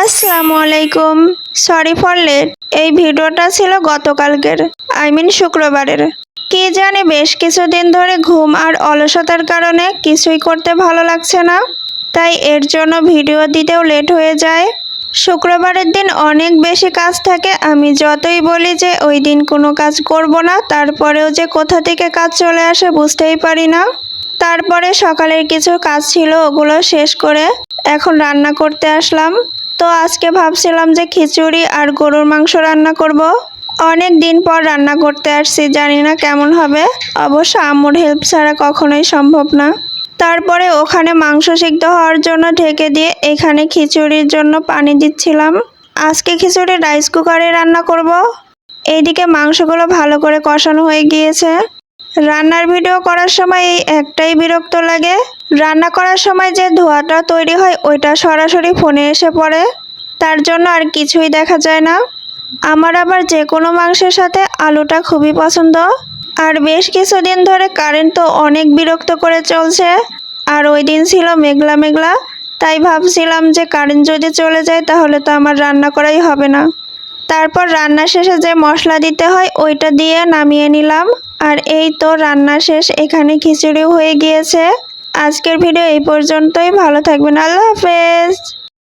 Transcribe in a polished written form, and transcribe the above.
আসসালামু আলাইকুম। Sorry for late. এই ভিডিওটা ছিল গতকালকের, শুক্রবারের। কি জানি বেশ কিছুদিন ধরে ঘুম আর অলসতার কারণে কিছুই করতে ভালো লাগছে না, তাই এর জন্য ভিডিও দিতেও লেট হয়ে যায়। শুক্রবারের দিন অনেক বেশি কাজ থাকে। আমি যতই বলি যে ওই দিন কোনো কাজ করব না, তারপরেও যে কোথা থেকে কাজ চলে আসে বুঝতেই পারি না। তারপরে সকালের কিছু কাজ ছিল, ওগুলো শেষ করে এখন রান্না করতে আসলাম। তো আজকে ভাবছিলাম যে খিচুড়ি আর গরুর মাংস রান্না করব। অনেক দিন পর রান্না করতে আসছি, জানি না কেমন হবে। অবশ্য আম্মুর হেল্প ছাড়া কখনোই সম্ভব না। তারপরে ওখানে মাংস সিদ্ধ হওয়ার জন্য ঢেকে দিয়ে এখানে খিচুড়ির জন্য পানি দিচ্ছিলাম। আজকে খিচুড়ি রাইস কুকারে রান্না করব। এইদিকে মাংসগুলো ভালো করে কষানো হয়ে গিয়েছে। রান্নার ভিডিও করার সময় এই একটাই বিরক্ত লাগে, রান্না করার সময় যে ধোঁয়াটা তৈরি হয় ওইটা সরাসরি ফোনে এসে পড়ে, তার জন্য আর কিছুই দেখা যায় না। আমার আবার যে কোনো মাংসের সাথে আলুটা খুবই পছন্দ। আর বেশ কিছুদিন ধরে কারেন্ট তো অনেক বিরক্ত করে চলছে, আর ওই দিন ছিল মেঘলা মেঘলা, তাই ভাবছিলাম যে কারেন্ট যদি চলে যায় তাহলে তো আমার রান্না করাই হবে না। তারপর রান্না শেষে যে মশলা দিতে হয় ওইটা দিয়ে নামিয়ে নিলাম। আর এই তো রান্না শেষ, এখানে খিচুড়িও হয়ে গিয়েছে। আজকের ভিডিও এই পর্যন্তই। ভালো থাকবেন, আল্লাহ হাফেজ।